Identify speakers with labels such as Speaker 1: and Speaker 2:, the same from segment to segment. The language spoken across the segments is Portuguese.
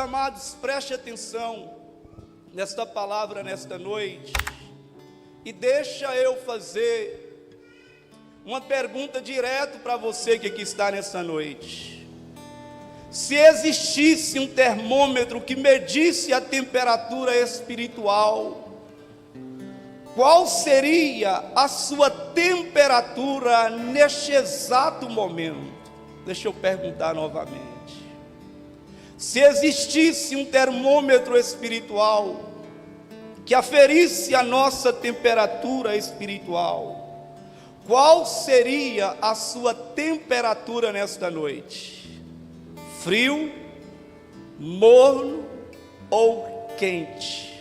Speaker 1: amados, preste atenção nesta palavra, nesta noite, e deixa eu fazer uma pergunta direto para você que aqui está nesta noite. Se existisse um termômetro que medisse a temperatura espiritual, qual seria a sua temperatura neste exato momento? Deixa eu perguntar novamente. Se existisse um termômetro espiritual que aferisse a nossa temperatura espiritual, qual seria a sua temperatura nesta noite? Frio, morno ou quente?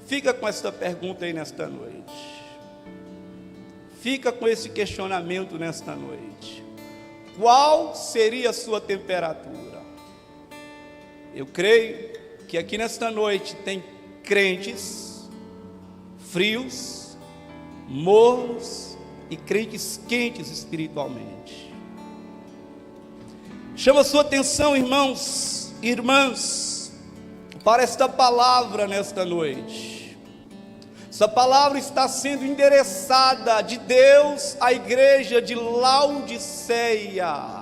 Speaker 1: Fica com esta pergunta aí nesta noite. Fica com esse questionamento nesta noite. Qual seria a sua temperatura? Eu creio que aqui nesta noite tem crentes frios, mornos e crentes quentes espiritualmente. Chama a sua atenção, irmãos e irmãs, para esta palavra nesta noite. Essa palavra está sendo endereçada de Deus à igreja de Laodiceia.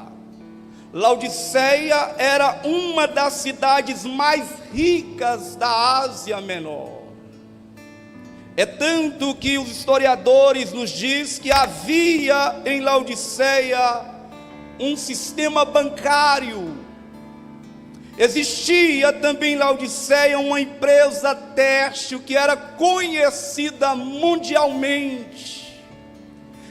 Speaker 1: Laodiceia era uma das cidades mais ricas da Ásia Menor. É tanto que os historiadores nos dizem que havia em Laodiceia um sistema bancário. Existia também em Laodiceia uma empresa têxtil que era conhecida mundialmente.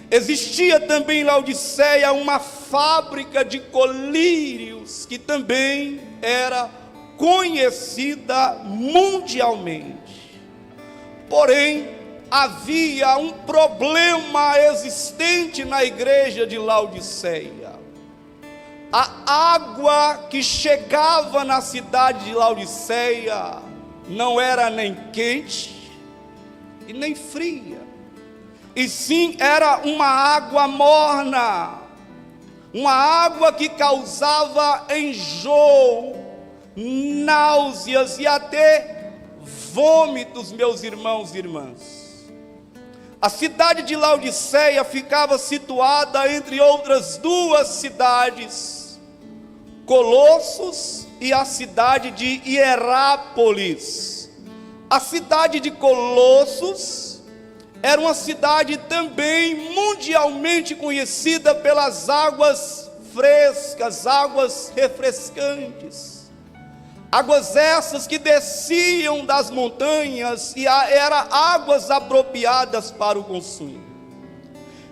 Speaker 1: Existia também em Laodiceia uma fábrica de colírios que também era conhecida mundialmente. Porém, havia um problema existente na igreja de Laodiceia. A água que chegava na cidade de Laodiceia não era nem quente e nem fria, e sim era uma água morna, uma água que causava enjoo, náuseas e até vômitos, meus irmãos e irmãs. A cidade de Laodiceia ficava situada entre outras duas cidades, Colossos e a cidade de Hierápolis. A cidade de Colossos era uma cidade também mundialmente conhecida pelas águas frescas, águas refrescantes. Águas essas que desciam das montanhas e eram águas apropriadas para o consumo.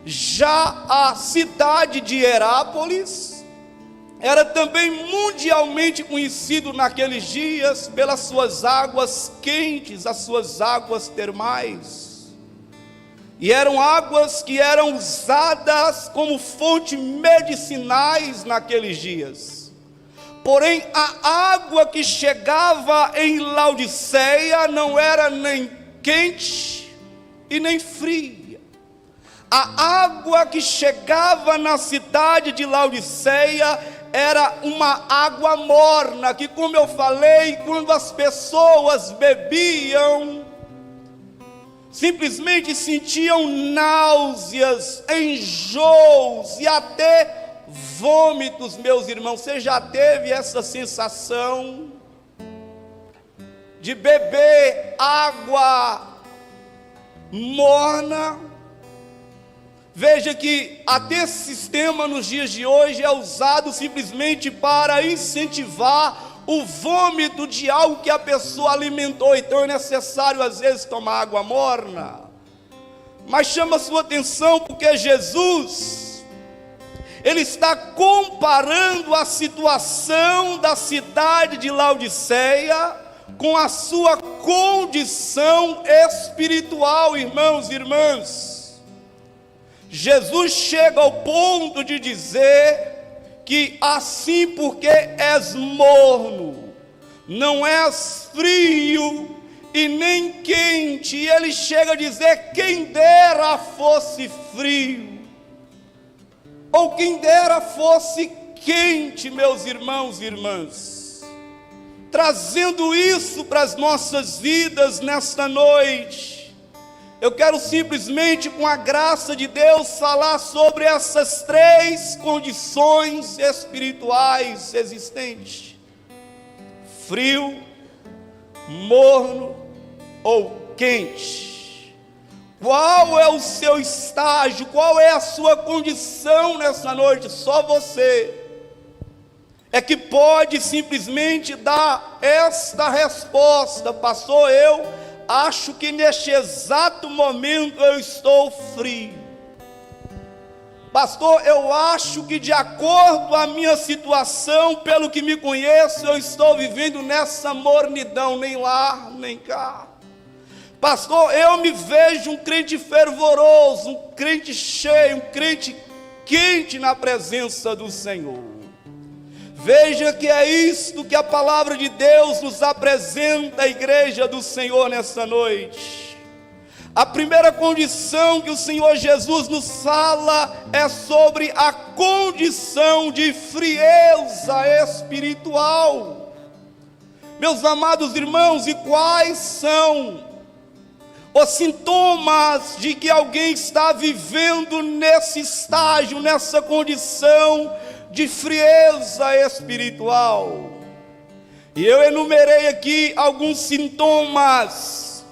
Speaker 1: Já a cidade de Hierápolis era também mundialmente conhecido naqueles dias pelas suas águas quentes, as suas águas termais. E eram águas que eram usadas como fonte medicinais naqueles dias. Porém, a água que chegava em Laodiceia não era nem quente e nem fria. A água que chegava na cidade de Laodiceia era uma água morna, que, como eu falei, quando as pessoas bebiam, simplesmente sentiam náuseas, enjoos e até vômitos, meus irmãos. Você já teve essa sensação de beber água morna? Veja que até esse sistema nos dias de hoje é usado simplesmente para incentivar o vômito de algo que a pessoa alimentou. Então é necessário às vezes tomar água morna. Mas chama a sua atenção porque Jesus, ele está comparando a situação da cidade de Laodiceia com a sua condição espiritual, irmãos e irmãs. Jesus chega ao ponto de dizer que assim porque és morno, não és frio e nem quente, e ele chega a dizer: quem dera fosse frio, ou quem dera fosse quente, meus irmãos e irmãs. trazendo isso para as nossas vidas nesta noite. Eu quero simplesmente, com a graça de Deus, falar sobre essas três condições espirituais existentes: frio, morno ou quente. Qual é o seu estágio? Qual é a sua condição nessa noite? Só você é que pode simplesmente dar esta resposta: pastor, eu acho que neste exato momento eu estou frio. Pastor, eu acho que de acordo com a minha situação, pelo que me conheço, eu estou vivendo nessa mornidão, nem lá, nem cá. Pastor, eu me vejo um crente fervoroso, um crente cheio, um crente quente na presença do Senhor. Veja que é isto que a palavra de Deus nos apresenta, a igreja do Senhor, nessa noite. A primeira condição que o Senhor Jesus nos fala é sobre a condição de frieza espiritual. Meus amados irmãos, e quais são os sintomas de que alguém está vivendo nesse estágio, nessa condição de frieza espiritual? E eu enumerei aqui alguns sintomas.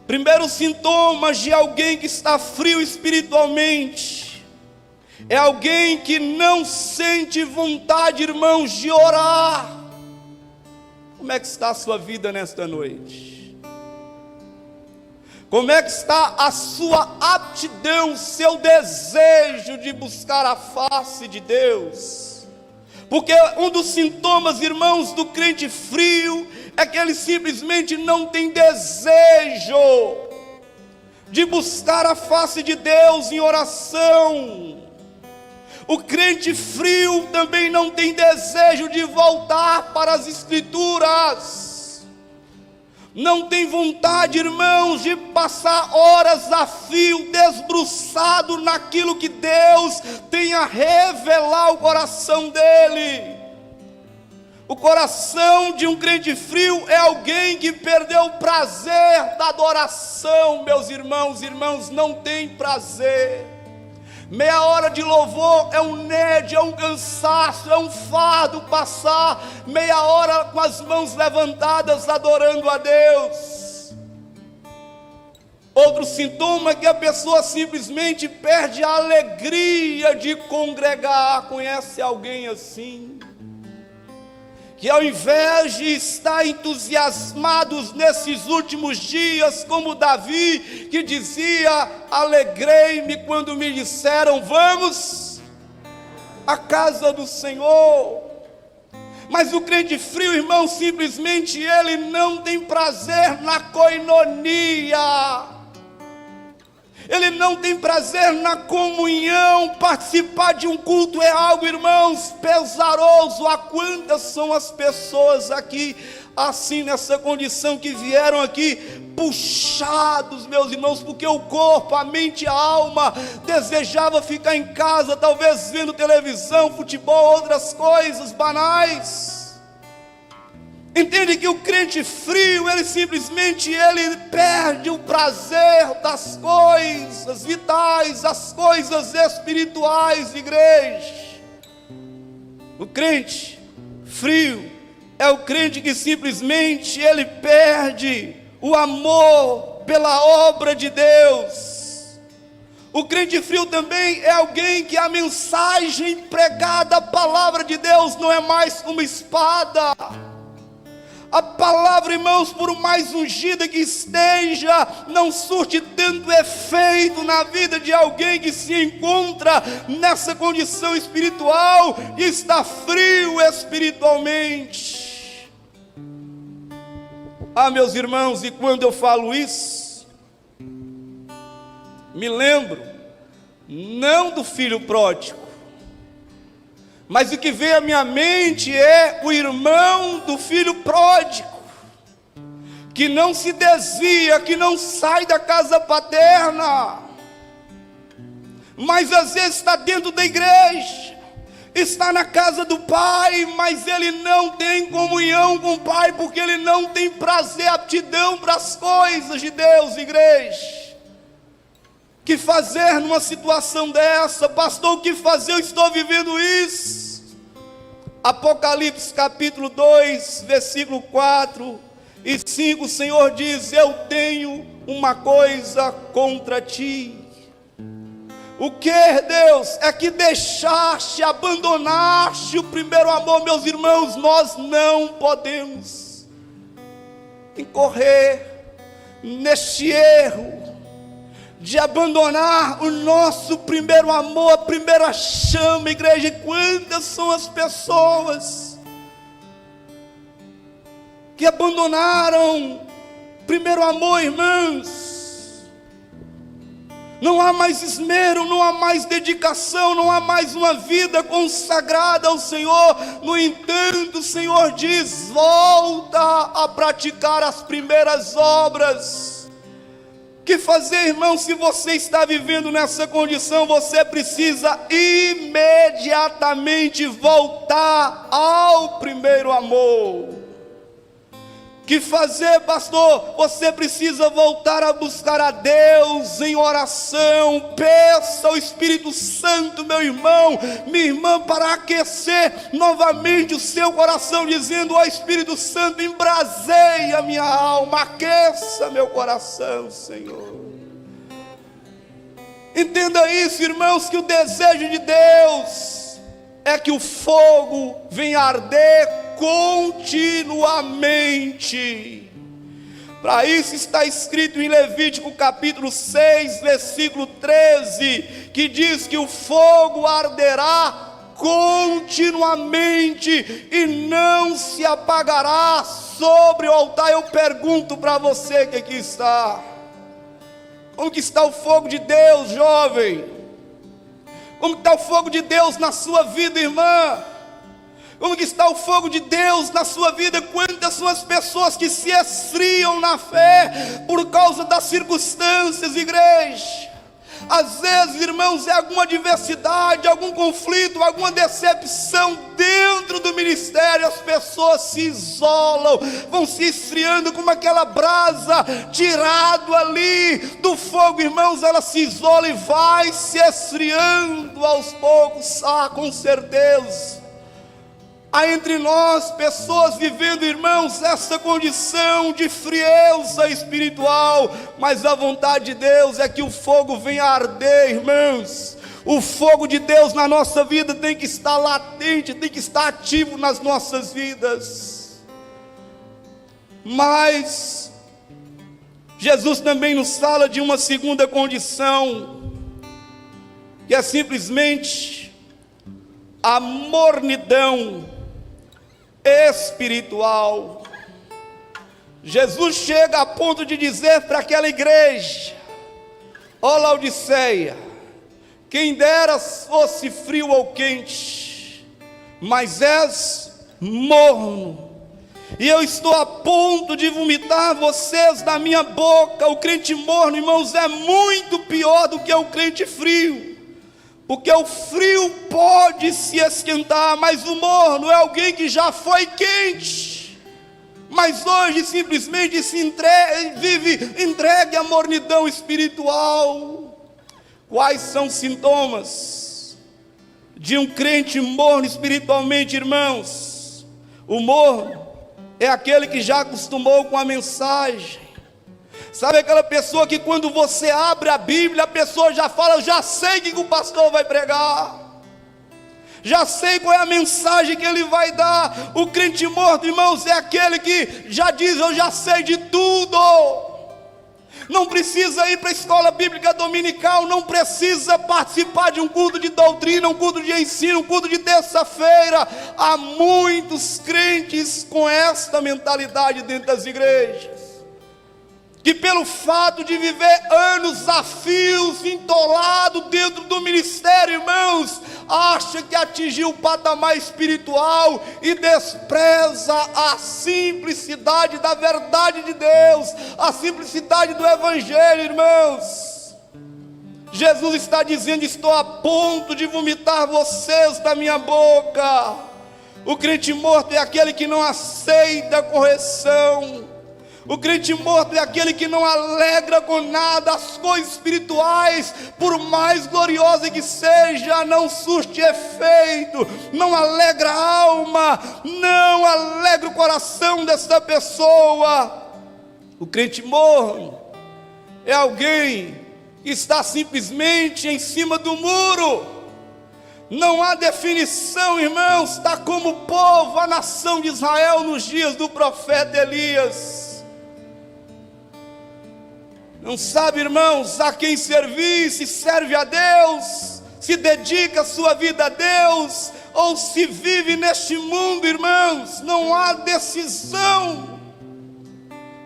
Speaker 1: Primeiro sintoma de alguém que está frio espiritualmente é alguém que não sente vontade, irmãos, de orar. Como é que está a sua vida nesta noite? Como é que está a sua aptidão, seu desejo de buscar a face de Deus? Porque um dos sintomas, irmãos, do crente frio é que ele simplesmente não tem desejo de buscar a face de Deus em oração. O crente frio também não tem desejo de voltar para as Escrituras. Não tem vontade, irmãos, de passar horas a fio, desbruçado naquilo que Deus tem a revelar ao coração dele. O coração de um crente frio é alguém que perdeu o prazer da adoração, meus irmãos, não tem prazer. Meia hora de louvor é um nédio, é um cansaço, é um fardo passar meia hora com as mãos levantadas adorando a Deus. Outro sintoma é que a pessoa simplesmente perde a alegria de congregar. Conhece alguém assim? Que ao invés de estar entusiasmados nesses últimos dias, como Davi, que dizia: alegrei-me quando me disseram, vamos à casa do Senhor. Mas o crente frio, irmão, simplesmente ele não tem prazer na koinonia. Ele não tem prazer na comunhão. Participar de um culto é algo, irmãos, pesaroso. Há quantas são as pessoas aqui assim, nessa condição, que vieram aqui puxados, meus irmãos, porque o corpo, a mente e a alma desejava ficar em casa, talvez vendo televisão, futebol, outras coisas banais. Entende que o crente frio, ele simplesmente perde o prazer das coisas vitais, as coisas espirituais, igreja. O crente frio é o crente que simplesmente ele perde o amor pela obra de Deus. O crente frio também é alguém que a mensagem pregada, a palavra de Deus, não é mais uma espada. A palavra, irmãos, por mais ungida que esteja, não surte tanto efeito na vida de alguém que se encontra nessa condição espiritual e está frio espiritualmente. Ah, meus irmãos, e quando eu falo isso, me lembro não do filho pródigo, mas o que vem à minha mente é o irmão do filho pródigo, que não se desvia, que não sai da casa paterna, mas às vezes está dentro da igreja, está na casa do Pai, mas ele não tem comunhão com o Pai, porque ele não tem prazer, aptidão para as coisas de Deus, igreja. Que fazer numa situação dessa? Pastor, o que fazer? Eu estou vivendo isso. Apocalipse capítulo 2, versículo 4 e 5, o Senhor diz: eu tenho uma coisa contra ti. O que, Deus? É que deixaste, abandonaste o primeiro amor. Meus irmãos, nós não podemos incorrer neste erro de abandonar o nosso primeiro amor, a primeira chama, igreja. E quantas são as pessoas que abandonaram o primeiro amor, irmãos? Não há mais esmero, não há mais dedicação, não há mais uma vida consagrada ao Senhor. No entanto, o Senhor diz: volta a praticar as primeiras obras. Que fazer, irmão? Se você está vivendo nessa condição, você precisa imediatamente voltar ao primeiro amor. Que fazer, pastor? Você precisa voltar a buscar a Deus em oração. Peça ao Espírito Santo, meu irmão, minha irmã, para aquecer novamente o seu coração, dizendo: ó Espírito Santo, embraseia a minha alma, aqueça meu coração, Senhor. Entenda isso, irmãos, que o desejo de Deus é que o fogo venha arder continuamente. Para isso está escrito em Levítico capítulo 6, versículo 13, que diz que o fogo arderá continuamente e não se apagará sobre o altar. Eu pergunto para você que aqui está: como que está o fogo de Deus, jovem? Como está o fogo de Deus na sua vida, irmã? Como que está o fogo de Deus na sua vida? Quantas são as pessoas que se esfriam na fé por causa das circunstâncias, igreja? Às vezes, irmãos, é alguma adversidade, algum conflito, alguma decepção dentro do ministério. As pessoas se isolam, vão se esfriando como aquela brasa tirado ali do fogo, irmãos. Ela se isola e vai se esfriando aos poucos. Com certeza há entre nós pessoas vivendo, irmãos, essa condição de frieza espiritual, mas a vontade de Deus é que o fogo venha a arder, irmãos. O fogo de Deus na nossa vida tem que estar latente, tem que estar ativo nas nossas vidas. Mas Jesus também nos fala de uma segunda condição, que é simplesmente a mornidão espiritual. Jesus chega a ponto de dizer para aquela igreja: ó Laodiceia, quem dera fosse frio ou quente, mas és morno, e eu estou a ponto de vomitar vocês da minha boca. O crente morno, irmãos, é muito pior do que o crente frio. Porque o frio pode se esquentar, mas o morno é alguém que já foi quente, mas hoje simplesmente vive entregue à mornidão espiritual. Quais são os sintomas de um crente morno espiritualmente, irmãos? O morno é aquele que já acostumou com a mensagem. Sabe aquela pessoa que quando você abre a Bíblia, a pessoa já fala: eu já sei o que o pastor vai pregar, já sei qual é a mensagem que ele vai dar. O crente morto, irmãos, é aquele que já diz: eu já sei de tudo. Não precisa ir para a escola bíblica dominical, não precisa participar de um culto de doutrina, um culto de ensino, um culto de terça-feira. Há muitos crentes com esta mentalidade dentro das igrejas, que pelo fato de viver anos a fios, entolado dentro do ministério, irmãos, acha que atingiu o patamar espiritual e despreza a simplicidade da verdade de Deus, a simplicidade do Evangelho, irmãos. Jesus está dizendo: estou a ponto de vomitar vocês da minha boca. O crente morto é aquele que não aceita a correção. O crente morto é aquele que não alegra com nada. As coisas espirituais, por mais gloriosas que seja, não surte efeito, não alegra a alma, não alegra o coração dessa pessoa. O crente morto é alguém que está simplesmente em cima do muro. Não há definição, irmãos. Está como o povo, a nação de Israel nos dias do profeta Elias. Não sabe, irmãos, a quem servir, se serve a Deus, se dedica a sua vida a Deus, ou se vive neste mundo, irmãos. Não há decisão.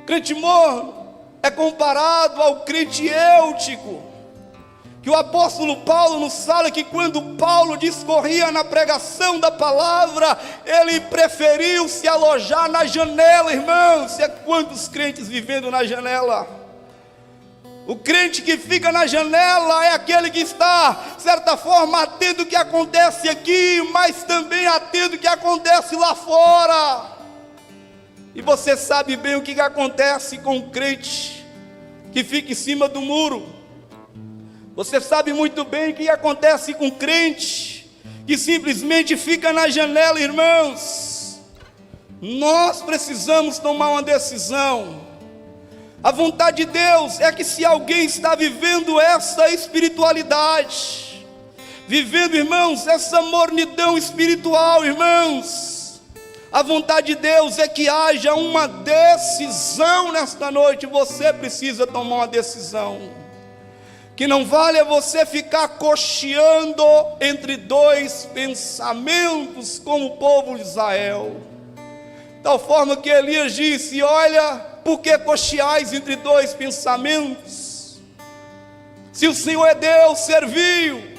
Speaker 1: O crente morno é comparado ao crente eutico, que o apóstolo Paulo nos fala que quando Paulo discorria na pregação da palavra, ele preferiu se alojar na janela, irmãos. E quantos crentes vivendo na janela? O crente que fica na janela é aquele que está, de certa forma, atento ao que acontece aqui, mas também atento ao que acontece lá fora. E você sabe bem o que acontece com o crente que fica em cima do muro. Você sabe muito bem o que acontece com o crente que simplesmente fica na janela, irmãos. Nós precisamos tomar uma decisão. A vontade de Deus é que, se alguém está vivendo essa espiritualidade, vivendo, irmãos, essa mornidão espiritual, irmãos, a vontade de Deus é que haja uma decisão nesta noite. Você precisa tomar uma decisão. Que não vale a você ficar cocheando entre dois pensamentos, como o povo de Israel. De tal forma que Elias disse: olha, por que cocheais entre dois pensamentos? Se o Senhor é Deus, serviu.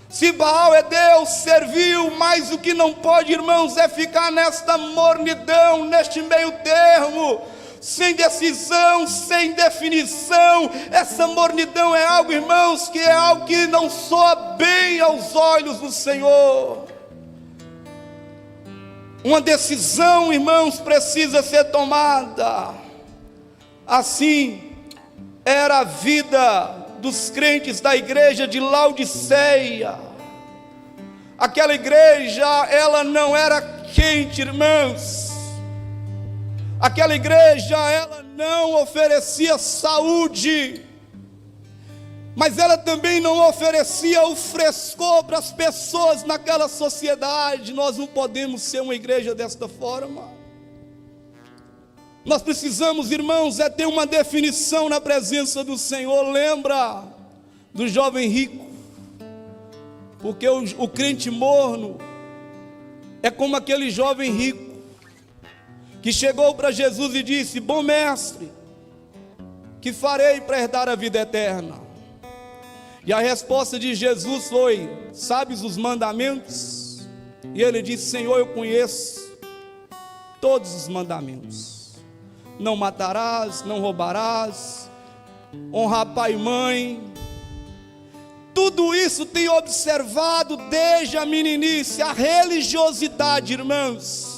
Speaker 1: Se Baal é Deus, serviu. Mas o que não pode, irmãos, é ficar nesta mornidão, neste meio termo, sem decisão, sem definição. Essa mornidão é algo, irmãos, que é algo que não soa bem aos olhos do Senhor. Uma decisão, irmãos, precisa ser tomada. Assim era a vida dos crentes da igreja de Laodiceia. Aquela igreja, ela não era quente, irmãos. Aquela igreja, ela não oferecia saúde, mas ela também não oferecia o frescor para as pessoas naquela sociedade. Nós não podemos ser uma igreja desta forma. Nós precisamos, irmãos, ter uma definição na presença do Senhor. Lembra do jovem rico? Porque o crente morno é como aquele jovem rico que chegou para Jesus e disse: bom mestre, que farei para herdar a vida eterna? E a resposta de Jesus foi: sabes os mandamentos? E ele disse: Senhor, eu conheço todos os mandamentos. Não matarás, não roubarás, honrar pai e mãe. Tudo isso tem observado desde a meninice, a religiosidade, irmãos.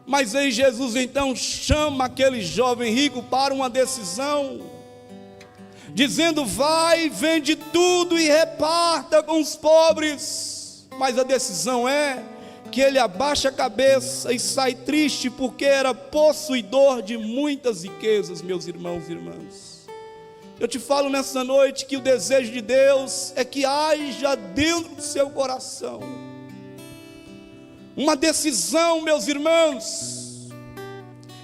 Speaker 1: Mas aí Jesus então chama aquele jovem rico para uma decisão, dizendo: vai, vende tudo e reparta com os pobres. Mas a decisão é que ele abaixa a cabeça e sai triste, porque era possuidor de muitas riquezas, meus irmãos e irmãs. Eu te falo nessa noite que o desejo de Deus é que haja dentro do seu coração uma decisão, meus irmãos.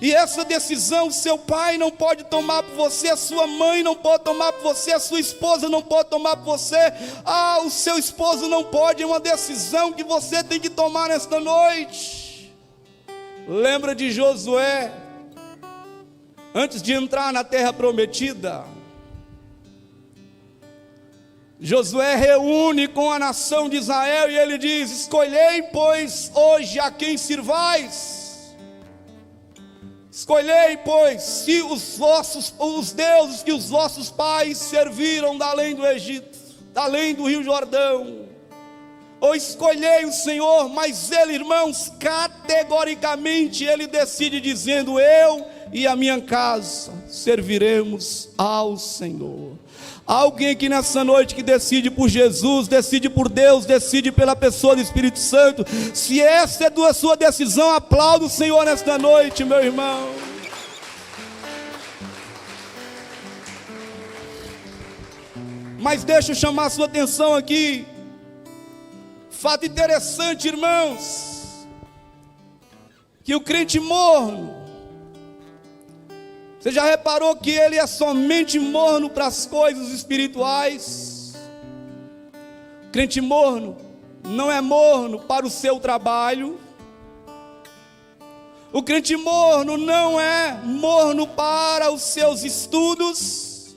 Speaker 1: E essa decisão seu pai não pode tomar por você, a sua mãe não pode tomar por você, a sua esposa não pode tomar por você, o seu esposo não pode. É uma decisão que você tem que tomar nesta noite. Lembra de Josué, antes de entrar na terra prometida? Josué reúne com a nação de Israel e ele diz: escolhei, pois, hoje a quem sirvais. Escolhei, pois, se os deuses que os vossos pais serviram da além do Egito, da além do Rio Jordão, ou escolhei o Senhor. Mas ele, irmãos, categoricamente ele decide dizendo: eu e a minha casa serviremos ao Senhor. Alguém aqui nessa noite que decide por Jesus, decide por Deus, decide pela pessoa do Espírito Santo. Se essa é a sua decisão, aplauda o Senhor nesta noite, meu irmão. Mas deixa eu chamar a sua atenção aqui. Fato interessante, irmãos, que o crente morno, você já reparou que ele é somente morno para as coisas espirituais? O crente morno não é morno para o seu trabalho. O crente morno não é morno para os seus estudos.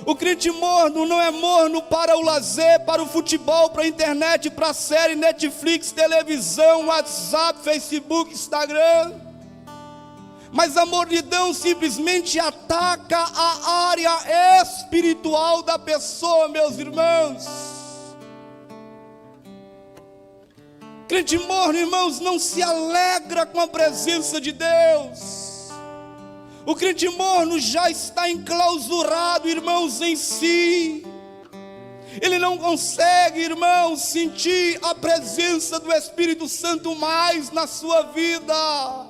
Speaker 1: O crente morno não é morno para o lazer, para o futebol, para a internet, para a série, Netflix, televisão, WhatsApp, Facebook, Instagram. Mas a mornidão simplesmente ataca a área espiritual da pessoa, meus irmãos. Crente morno, irmãos, não se alegra com a presença de Deus. O crente morno já está enclausurado, irmãos, em si. Ele não consegue, irmãos, sentir a presença do Espírito Santo mais na sua vida.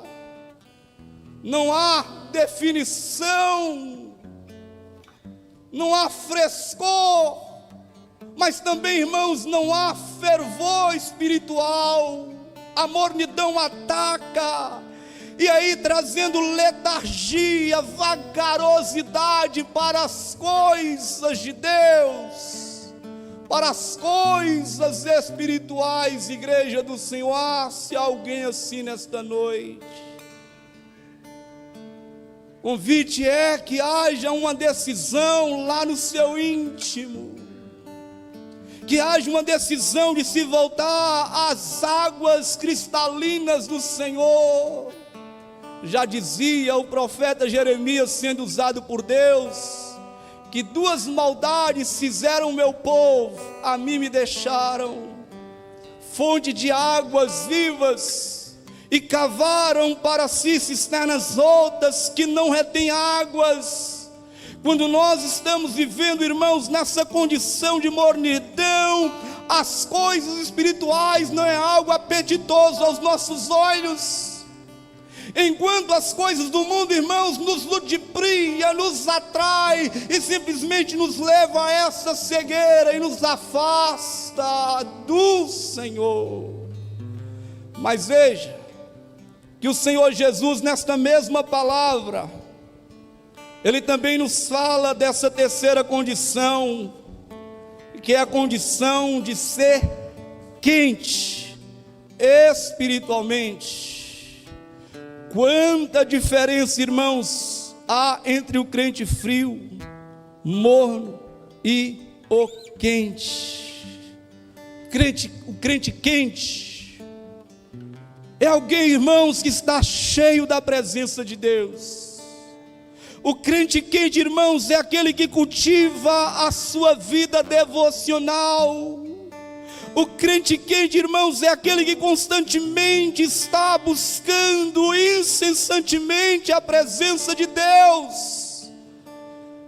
Speaker 1: Não há definição, não há frescor, mas também, irmãos, não há fervor espiritual. A mornidão ataca, e aí trazendo letargia, vagarosidade para as coisas de Deus, para as coisas espirituais. Igreja do Senhor, se há alguém assim nesta noite, convite é que haja uma decisão lá no seu íntimo, que haja uma decisão de se voltar às águas cristalinas do Senhor. Já dizia o profeta Jeremias, sendo usado por Deus, que duas maldades fizeram o meu povo, a mim me deixaram fonte de águas vivas, e cavaram para si cisternas altas que não retêm águas. Quando nós estamos vivendo, irmãos, nessa condição de mornidão, as coisas espirituais não é algo apetitoso aos nossos olhos. Enquanto as coisas do mundo, irmãos, nos ludibriam, nos atrai e simplesmente nos leva a essa cegueira e nos afasta do Senhor. Mas veja que o Senhor Jesus, nesta mesma palavra, Ele também nos fala dessa terceira condição, que é a condição de ser quente espiritualmente. Quanta diferença, irmãos, há entre o crente frio, morno e o quente. O crente quente é alguém, irmãos, que está cheio da presença de Deus. O crente quente, irmãos, é aquele que cultiva a sua vida devocional. O crente quente, irmãos, é aquele que constantemente está buscando incessantemente a presença de Deus.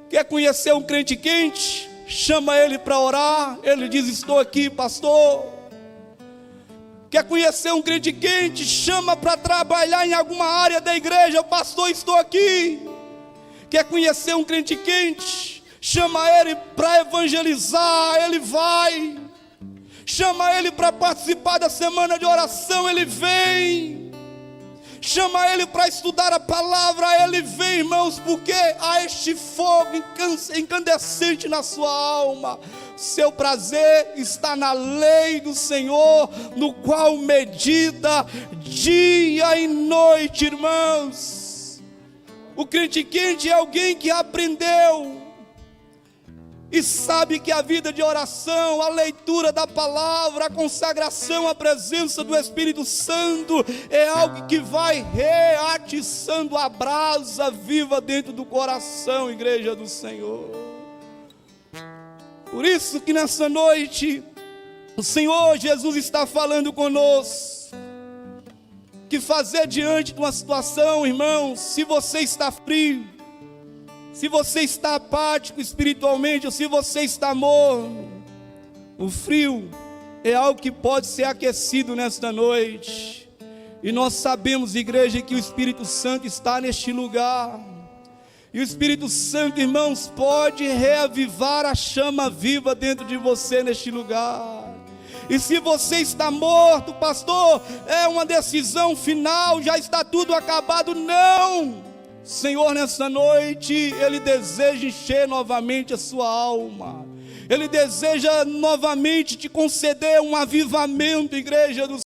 Speaker 1: Quer conhecer um crente quente? Chama ele para orar, ele diz: estou aqui, pastor. Quer conhecer um crente quente? Chama para trabalhar em alguma área da igreja: pastor, estou aqui. Quer conhecer um crente quente? Chama ele para evangelizar, ele vai. Chama ele para participar da semana de oração, ele vem. Chama ele para estudar a palavra, ele vem, irmãos, porque há este fogo incandescente na sua alma. Seu prazer está na lei do Senhor, no qual medita dia e noite, irmãos. O crente quente é alguém que aprendeu e sabe que a vida de oração, a leitura da palavra, a consagração à presença do Espírito Santo é algo que vai reatiçando a brasa viva dentro do coração, igreja do Senhor. Por isso que nessa noite o Senhor Jesus está falando conosco, que fazer diante de uma situação, irmãos, se você está frio, se você está apático espiritualmente, ou se você está morno, o frio é algo que pode ser aquecido nesta noite. E nós sabemos, igreja, que o Espírito Santo está neste lugar. E o Espírito Santo, irmãos, pode reavivar a chama viva dentro de você neste lugar. E se você está morto, pastor, é uma decisão final, já está tudo acabado. Não! Senhor, nessa noite, Ele deseja encher novamente a sua alma. Ele deseja novamente te conceder um avivamento, igreja do